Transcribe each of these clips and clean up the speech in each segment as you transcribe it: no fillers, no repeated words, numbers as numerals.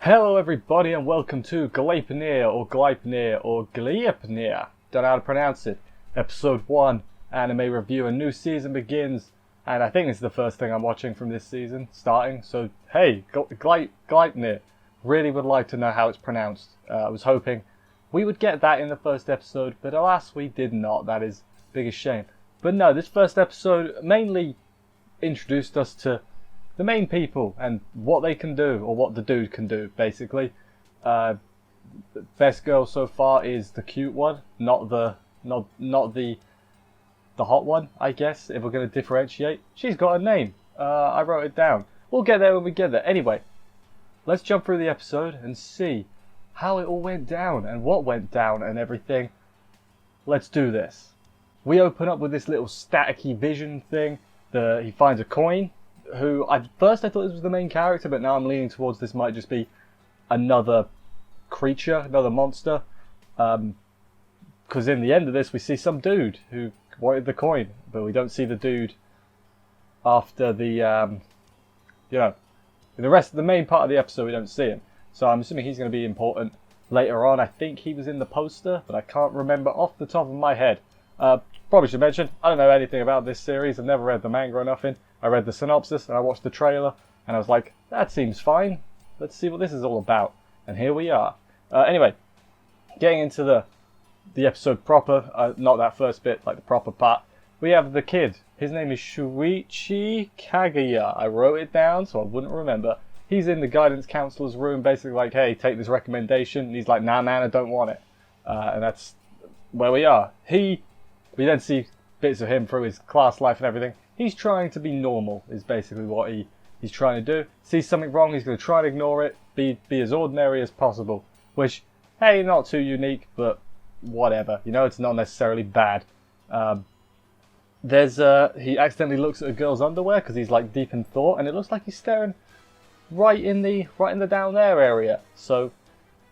Hello everybody and welcome to Gleipnir or Gleipnir or Gleipnir, don't know how to pronounce it, episode 1, anime review. A new season begins and I think this is the first thing I'm watching from this season, starting, so hey, Gleipnir, really would like to know how it's pronounced. I was hoping we would get that in the first episode, but alas we did not. That is the biggest shame. But no, this first episode mainly introduced us to the main people and what they can do, or what the dude can do, basically. The best girl so far is the cute one, not the hot one, I guess, if we're going to differentiate. She's got a name. I wrote it down. We'll get there when we get there. Anyway, let's jump through the episode and see how it all went down and what went down and everything. Let's do this. We open up with this little staticky vision thing. He finds a coin. At first I thought this was the main character, but now I'm leaning towards this might just be another creature, another monster. Because in the end of this we see some dude who wanted the coin, but we don't see the dude after the, in the rest of the main part of the episode we don't see him. So I'm assuming he's going to be important later on. I think he was in the poster, but I can't remember off the top of my head. Probably should mention, I don't know anything about this series. I've never read the manga or nothing. I read the synopsis and I watched the trailer and I was like, that seems fine. Let's see what this is all about. And here we are. Anyway, getting into the episode proper, not that first bit, like the proper part, we have the kid. His name is Shuichi Kaguya. I wrote it down so I wouldn't remember. He's in the guidance counselor's room, basically like, hey, take this recommendation. And he's like, nah, man, I don't want it. And that's where we are. We then see bits of him through his class life and everything. He's trying to be normal, is basically what he's trying to do. Sees something wrong, he's going to try and ignore it, be as ordinary as possible. Which, hey, not too unique, but whatever. You know, it's not necessarily bad. He accidentally looks at a girl's underwear because he's like deep in thought, and it looks like he's staring right in the down there area. So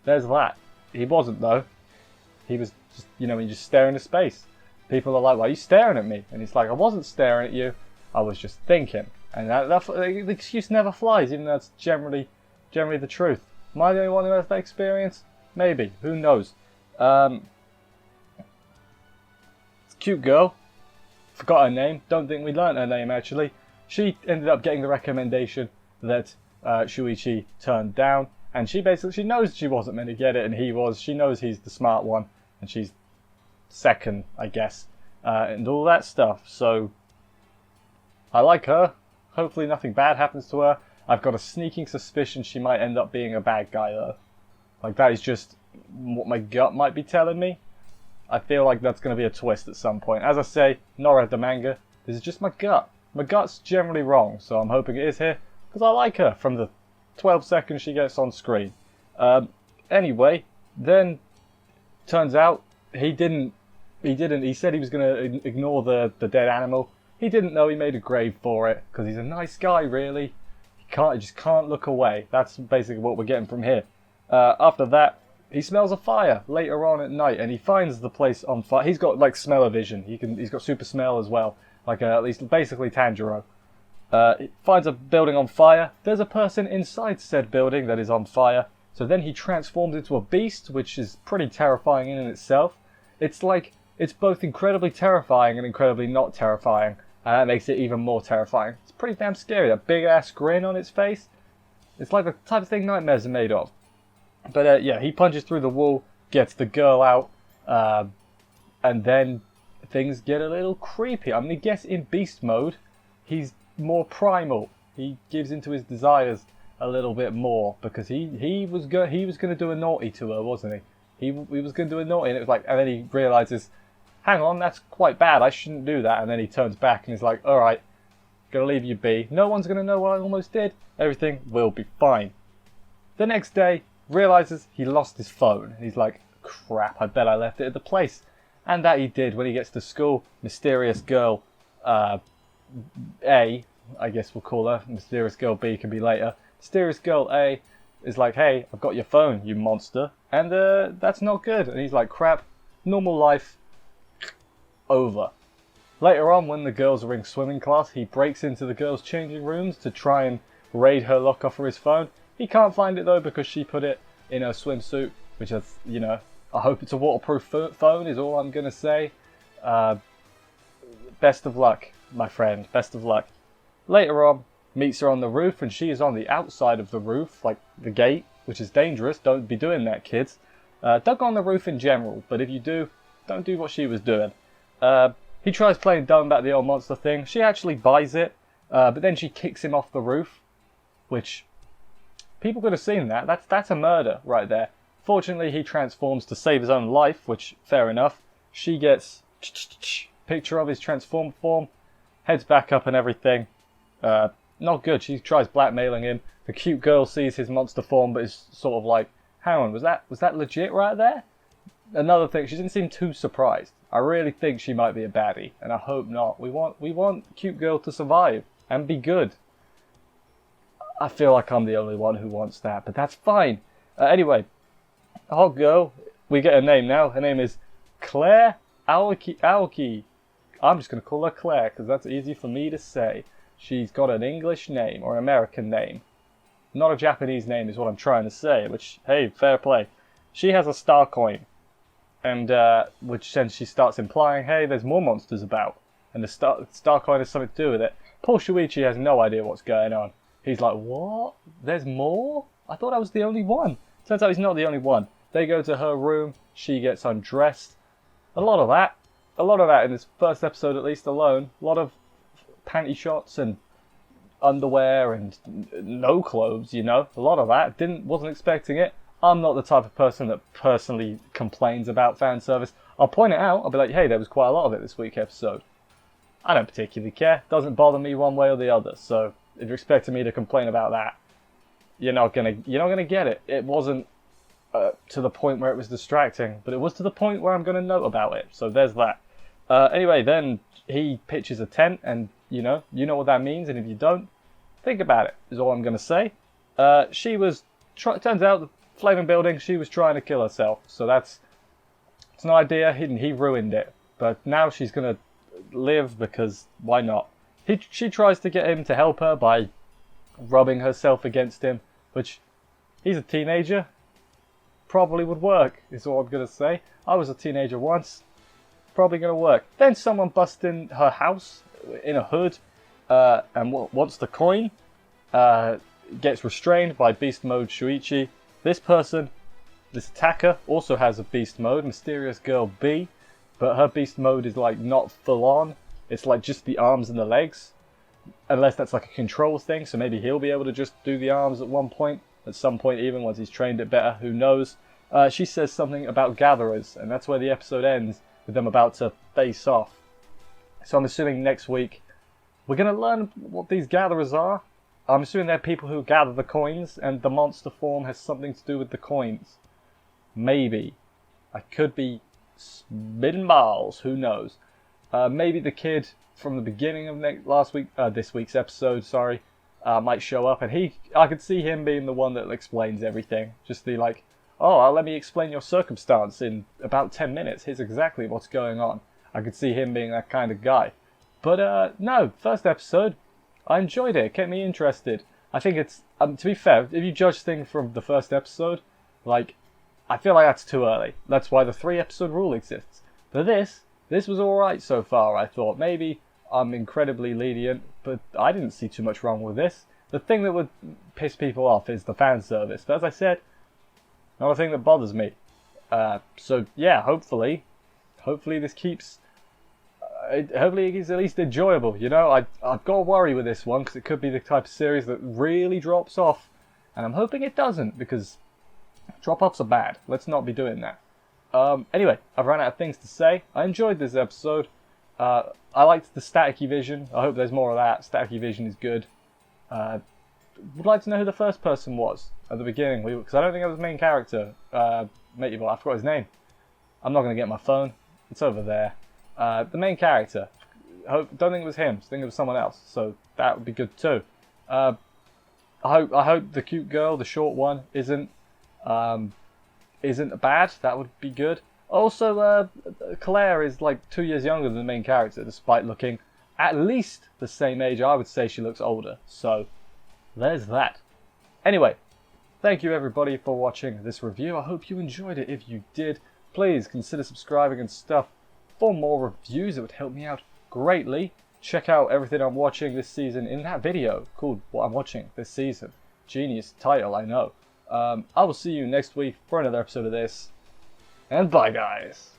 there's that. He wasn't though. He was just, he's just staring into space. People are like, why are you staring at me? And he's like, I wasn't staring at you, I was just thinking. And the excuse never flies, even though it's generally the truth. Am I the only one who has that experience? Maybe, who knows. It's a cute girl. Forgot her name, don't think we learnt her name actually. She ended up getting the recommendation that Shuichi turned down. And she knows she wasn't meant to get it and he was. She knows he's the smart one and she's second, I guess, and all that stuff. So I like her. Hopefully nothing bad happens to her. I've got a sneaking suspicion she might end up being a bad guy though. Like, that is just what my gut might be telling me. I feel like that's going to be a twist at some point. As I say, not read the manga. This is just my gut. My gut's generally wrong, so I'm hoping it is here because I like her from the 12 seconds she gets on screen. Anyway, then turns out he said he was going to ignore the dead animal. He didn't know he made a grave for it, because he's a nice guy, really. He just can't look away. That's basically what we're getting from here. After that, he smells a fire later on at night, and he finds the place on fire. He's got, like, smell-o-vision. He's got super smell as well. Like, at least, basically Tanjiro. He finds a building on fire. There's a person inside said building that is on fire. So then he transforms into a beast, which is pretty terrifying in itself. It's like, it's both incredibly terrifying and incredibly not terrifying. And that makes it even more terrifying. It's pretty damn scary. That big ass grin on its face. It's like the type of thing nightmares are made of. But yeah, he punches through the wall, gets the girl out, and then things get a little creepy. I'm going to guess in beast mode, he's more primal. He gives into his desires a little bit more, because he was going to do a naughty to her, wasn't he? He was going to do a naughty, and it was like, and then he realizes, hang on, that's quite bad. I shouldn't do that. And then he turns back and is like, all right, gonna leave you be. No one's gonna know what I almost did. Everything will be fine. The next day, realizes he lost his phone. And he's like, crap, I bet I left it at the place. And that he did. When he gets to school, mysterious girl A, I guess we'll call her. Mysterious girl B can be later. Mysterious girl A is like, hey, I've got your phone, you monster. And that's not good. And he's like, crap, normal life, over. Later on, when the girls are in swimming class, he breaks into the girls' changing rooms to try and raid her locker for his phone. He can't find it though because she put it in her swimsuit, which is, you know, I hope it's a waterproof phone is all I'm going to say. Best of luck, my friend, best of luck. Later on, meets her on the roof, and she is on the outside of the roof, like the gate, which is dangerous. Don't be doing that, kids. Don't go on the roof in general, but if you do, don't do what she was doing. He tries playing dumb about the old monster thing. She actually buys it, but then she kicks him off the roof, which people could have seen that. That's a murder right there. Fortunately, he transforms to save his own life, which, fair enough. She gets picture of his transformed form, heads back up and everything. Not good. She tries blackmailing him. The cute girl sees his monster form, but is sort of like, hang on, was that legit right there? Another thing, she didn't seem too surprised. I really think she might be a baddie, and I hope not. We want cute girl to survive and be good. I feel like I'm the only one who wants that, but that's fine. Anyway, hot girl, we get her name now. Her name is Claire Aoki. I'm just going to call her Claire because that's easy for me to say. She's got an English name or an American name. Not a Japanese name is what I'm trying to say, which, hey, fair play. She has a star coin, and which then she starts implying, hey, there's more monsters about, and the star coin has something to do with it. Poor Shuichi has no idea what's going on. He's like, what? There's more? I thought I was the only one. Turns out he's not the only one. They go to her room, she gets undressed. A lot of that in this first episode at least alone. A lot of panty shots and underwear and no clothes, you know. A lot of that. Wasn't expecting it. I'm not the type of person that personally complains about fan service. I'll point it out. I'll be like, hey, there was quite a lot of it this week's episode. I don't particularly care. Doesn't bother me one way or the other. So if you're expecting me to complain about that, you're not gonna get it. It wasn't to the point where it was distracting, but it was to the point where I'm gonna note about it. So there's that. Anyway, then he pitches a tent, and you know what that means. And if you don't, think about it. Is all I'm gonna say. She was. Turns out the flaming building. She was trying to kill herself. So it's an idea. He ruined it. But now she's gonna live because why not? She tries to get him to help her by rubbing herself against him, which he's a teenager. Probably would work, is all I'm going to say. I was a teenager once. Probably going to work. Then someone busts in her house in a hood and wants the coin. Gets restrained by beast mode Shuichi. This attacker, also has a beast mode, Mysterious Girl B. But her beast mode is like not full on. It's like just the arms and the legs. Unless that's like a control thing, so maybe he'll be able to just do the arms at one point. At some point even, once he's trained it better, who knows. She says something about gatherers, and that's where the episode ends, with them about to face off. So I'm assuming next week we're going to learn what these gatherers are. I'm assuming they're people who gather the coins, and the monster form has something to do with the coins. Maybe. I could be spitting balls, who knows. Maybe the kid from the beginning of this week's episode, might show up, and I could see him being the one that explains everything. Just the like, oh, let me explain your circumstance in about 10 minutes. Here's exactly what's going on. I could see him being that kind of guy. But no, first episode, I enjoyed it. It kept me interested. I think it's, to be fair, if you judge things from the first episode, like, I feel like that's too early. That's why the 3-episode rule exists. But this was alright so far, I thought. Maybe I'm incredibly lenient, but I didn't see too much wrong with this. The thing that would piss people off is the fan service. But as I said, not a thing that bothers me. So yeah, hopefully this keeps... hopefully it's at least enjoyable, you know? I've got to worry with this one, because it could be the type of series that really drops off. And I'm hoping it doesn't, because drop-offs are bad. Let's not be doing that. Anyway, I've run out of things to say. I enjoyed this episode. I liked the staticky vision. I hope there's more of that. Staticky vision is good. Would like to know who the first person was at the beginning, because I don't think that was the main character. I forgot his name. I'm not going to get my phone. It's over there. The main character. Don't think it was him. I think it was someone else. So that would be good too. I hope the cute girl, the short one, isn't bad. That would be good. Also, Claire is like 2 years younger than the main character, despite looking at least the same age. I would say she looks older. So there's that. Anyway, Thank you everybody for watching this review. I hope you enjoyed it. If you did, please consider subscribing and stuff for more reviews. It would help me out greatly. Check out everything I'm watching this season in that video called What I'm Watching This Season. Genius title, I know. I will see you next week for another episode of this. And bye, guys.